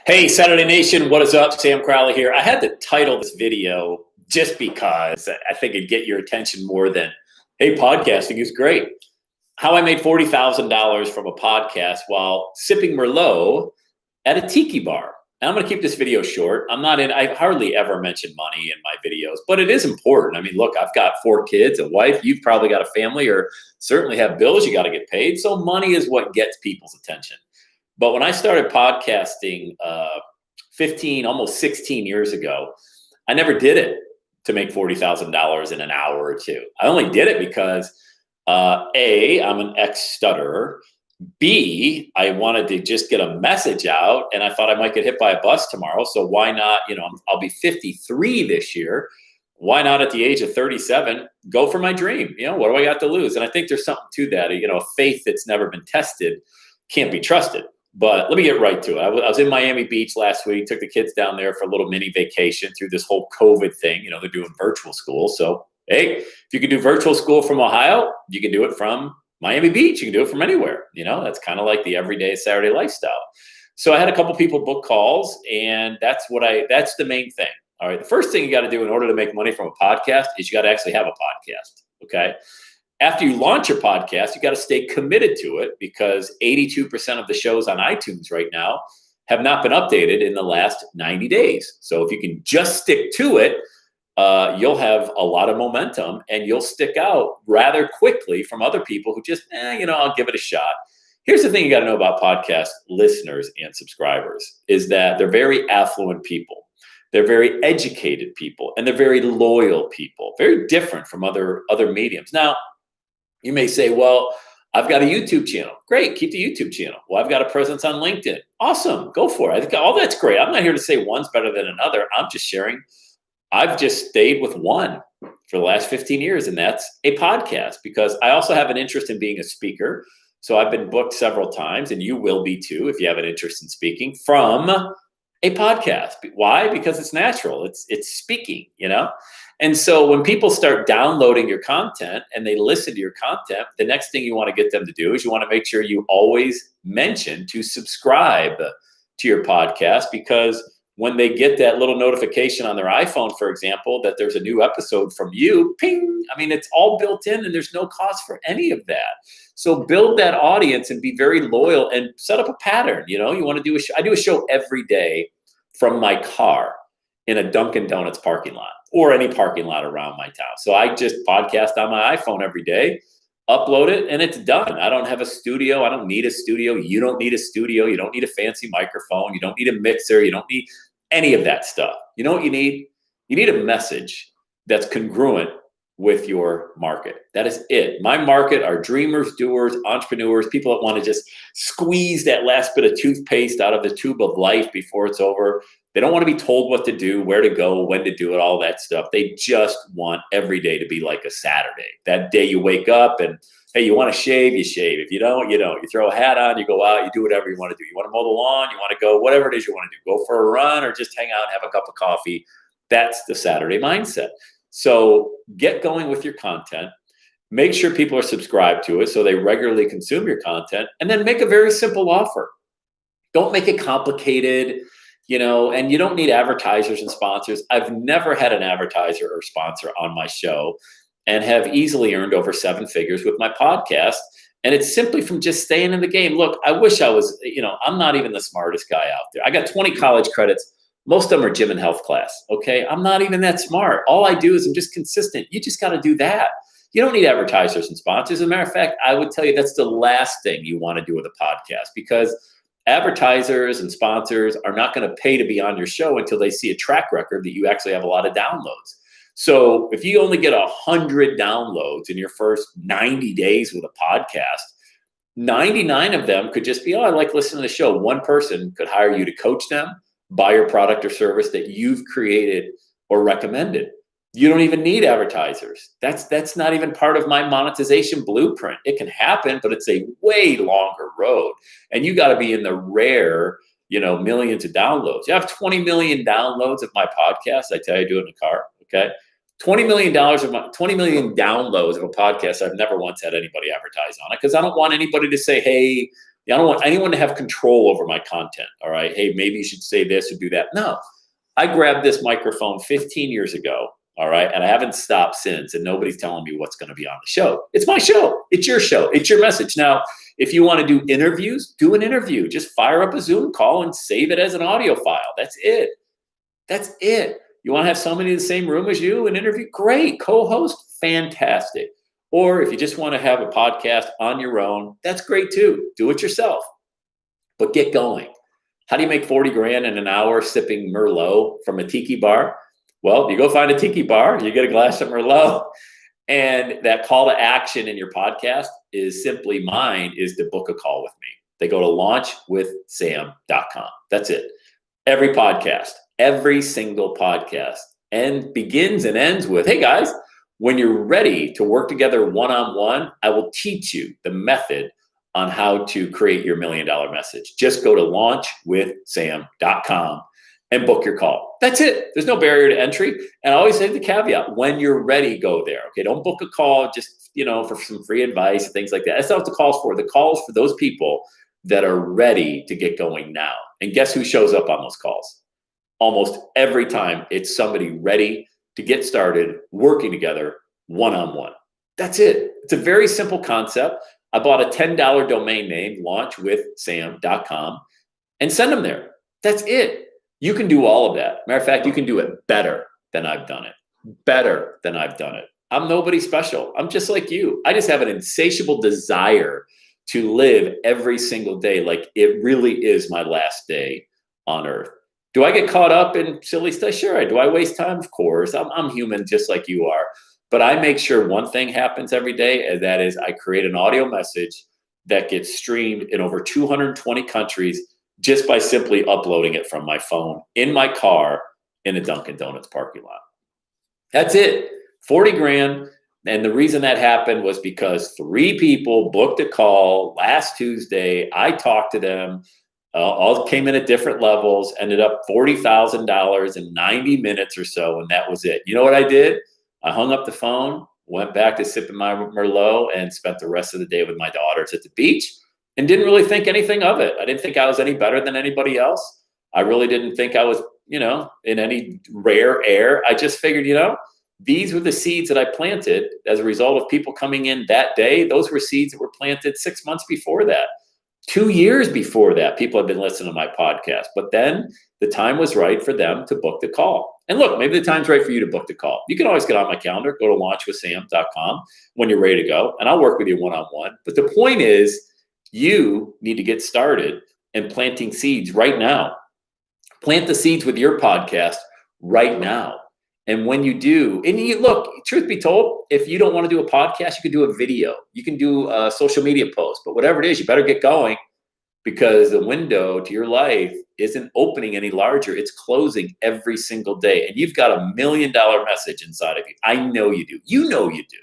Hey, Saturday Nation, what is up? Sam Crowley here. I had to title this video just because I think it'd get your attention more than, hey, podcasting is great. How I made $40,000 from a podcast while sipping Merlot at a Tiki bar. And I'm going to keep this video short. I hardly ever mention money in my videos, but it is important. I mean, look, I've got 4 kids, a wife. You've probably got a family or certainly have bills you got to get paid. So money is what gets people's attention. But when I started podcasting 15, almost 16 years ago, I never did it to make $40,000 in an hour or two. I only did it because A, I'm an ex-stutterer. B, I wanted to just get a message out, and I thought I might get hit by a bus tomorrow. So why not? I'll be 53 this year. Why not at the age of 37 go for my dream? What do I got to lose? And I think there's something to that. A faith that's never been tested can't be trusted. But let me get right to it. I was in Miami Beach last week, took the kids down there for a little mini vacation through this whole COVID thing. They're doing virtual school. So, hey, if you can do virtual school from Ohio, you can do it from Miami Beach. You can do it from anywhere. That's kind of like the everyday Saturday lifestyle. So I had a couple people book calls, and that's the main thing. All right. The first thing you got to do in order to make money from a podcast is you got to actually have a podcast. Okay. After you launch your podcast, you got to stay committed to it because 82% of the shows on iTunes right now have not been updated in the last 90 days. So if you can just stick to it, you'll have a lot of momentum and you'll stick out rather quickly from other people who just, I'll give it a shot. Here's the thing you got to know about podcast listeners and subscribers is that they're very affluent people. They're very educated people, and they're very loyal people, very different from other mediums. Now, you may say, well, I've got a YouTube channel. Great, keep the YouTube channel. Well, I've got a presence on LinkedIn. Awesome, go for it. I think all that's great. I'm not here to say one's better than another. I'm just sharing. I've just stayed with one for the last 15 years, and that's a podcast because I also have an interest in being a speaker. So I've been booked several times, and you will be too if you have an interest in speaking from a podcast. Why? Because it's natural. It's speaking, And so when people start downloading your content and they listen to your content, the next thing you want to get them to do is you want to make sure you always mention to subscribe to your podcast, because when they get that little notification on their iPhone, for example, that there's a new episode from you, ping, it's all built in and there's no cost for any of that. So build that audience and be very loyal and set up a pattern. You want to do a show. I do a show every day from my car in a Dunkin' Donuts parking lot or any parking lot around my town. So I just podcast on my iPhone every day, upload it, and it's done. I don't have a studio. I don't need a studio. You don't need a studio. You don't need a fancy microphone. You don't need a mixer. You don't need any of that stuff. You know what you need? You need a message that's congruent with your market. That is it. My market are dreamers, doers, entrepreneurs, people that want to just squeeze that last bit of toothpaste out of the tube of life before it's over. They don't want to be told what to do, where to go, when to do it, all that stuff. They just want every day to be like a Saturday. That day you wake up and, hey, you want to shave, you shave. If you don't, you don't. You throw a hat on, you go out, you do whatever you want to do. You want to mow the lawn, you want to go, whatever it is you want to do. Go for a run or just hang out and have a cup of coffee. That's the Saturday mindset. So get going with your content. Make sure people are subscribed to it so they regularly consume your content, and then make a very simple offer. Don't make it complicated, and you don't need advertisers and sponsors. I've never had an advertiser or sponsor on my show and have easily earned over 7 figures with my podcast. And it's simply from just staying in the game. Look, I wish I was, I'm not even the smartest guy out there. I got 20 college credits. Most of them are gym and health class. Okay. I'm not even that smart. All I do is I'm just consistent. You just got to do that. You don't need advertisers and sponsors. As a matter of fact, I would tell you that's the last thing you want to do with a podcast, because advertisers and sponsors are not going to pay to be on your show until they see a track record that you actually have a lot of downloads. So if you only get 100 downloads in your first 90 days with a podcast, 99 of them could just be, I like listening to the show. One person could hire you to coach them, buy your product or service that you've created or recommended. You don't even need advertisers. That's not even part of my monetization blueprint. It can happen, but it's a way longer road. And you got to be in the rare, millions of downloads. You have 20 million downloads of my podcast. I tell you, do it in the car. Okay. $20 million of my 20 million downloads of a podcast. I've never once had anybody advertise on it because I don't want anybody to say, hey, I don't want anyone to have control over my content. All right. Hey, maybe you should say this or do that. No, I grabbed this microphone 15 years ago. All right. And I haven't stopped since. And nobody's telling me what's going to be on the show. It's my show. It's your show. It's your message. Now, if you want to do interviews, do an interview. Just fire up a Zoom call and save it as an audio file. That's it. That's it. You want to have somebody in the same room as you, an interview? Great. Co-host? Fantastic. Or if you just want to have a podcast on your own, that's great too. Do it yourself. But get going. How do you make 40 grand in an hour sipping Merlot from a Tiki bar? Well, you go find a Tiki bar, you get a glass of Merlot, and that call to action in your podcast is simply mine is to book a call with me. They go to launchwithsam.com. That's it. Every podcast, every single podcast, and begins and ends with, hey guys, when you're ready to work together one-on-one, I will teach you the method on how to create your $1 million message. Just go to launchwithsam.com and book your call. That's it. There's no barrier to entry. And I always say the caveat, when you're ready, go there. Okay, don't book a call just, for some free advice and things like that. That's not what the call's for. The call's for those people that are ready to get going now. And guess who shows up on those calls? Almost every time it's somebody ready to get started working together one-on-one. That's it. It's a very simple concept. I bought a $10 domain name, launchwithsam.com, and send them there. That's it. You can do all of that. Matter of fact, you can do it better than I've done it. Better than I've done it. I'm nobody special. I'm just like you. I just have an insatiable desire to live every single day like it really is my last day on earth. Do I get caught up in silly stuff? Sure. Do I waste time? Of course. I'm human just like you are. But I make sure one thing happens every day, and that is I create an audio message that gets streamed in over 220 countries just by simply uploading it from my phone in my car in a Dunkin' Donuts parking lot. That's it. 40 grand. And the reason that happened was because 3 people booked a call last Tuesday. I talked to them. All came in at different levels, ended up $40,000 in 90 minutes or so, and that was it. You know what I did? I hung up the phone, went back to sipping my Merlot, and spent the rest of the day with my daughters at the beach and didn't really think anything of it. I didn't think I was any better than anybody else. I really didn't think I was, in any rare air. I just figured, these were the seeds that I planted as a result of people coming in that day. Those were seeds that were planted 6 months before that. 2 years before that, people have been listening to my podcast. But then the time was right for them to book the call. And look, maybe the time's right for you to book the call. You can always get on my calendar, go to launchwithsam.com when you're ready to go, and I'll work with you one-on-one. But the point is, you need to get started in planting seeds right now. Plant the seeds with your podcast right now. And when you do, look, truth be told, if you don't want to do a podcast, you can do a video. You can do a social media post. But whatever it is, you better get going, because the window to your life isn't opening any larger. It's closing every single day. And you've got a $1 million message inside of you. I know you do. You know you do.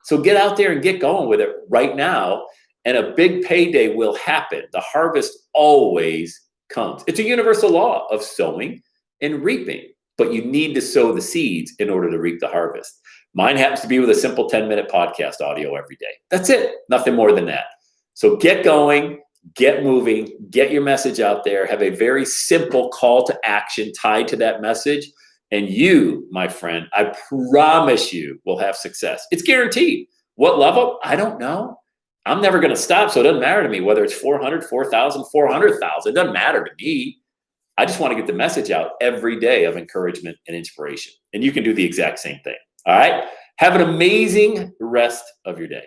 So get out there and get going with it right now. And a big payday will happen. The harvest always comes. It's a universal law of sowing and reaping. But you need to sow the seeds in order to reap the harvest. Mine happens to be with a simple 10-minute podcast audio every day. That's it. Nothing more than that. So get going, get moving, get your message out there, have a very simple call to action tied to that message. And you, my friend, I promise you will have success. It's guaranteed. What level? I don't know. I'm never going to stop. So it doesn't matter to me whether it's 400, 4,000, 400,000. It doesn't matter to me. I just want to get the message out every day of encouragement and inspiration. And you can do the exact same thing. All right. Have an amazing rest of your day.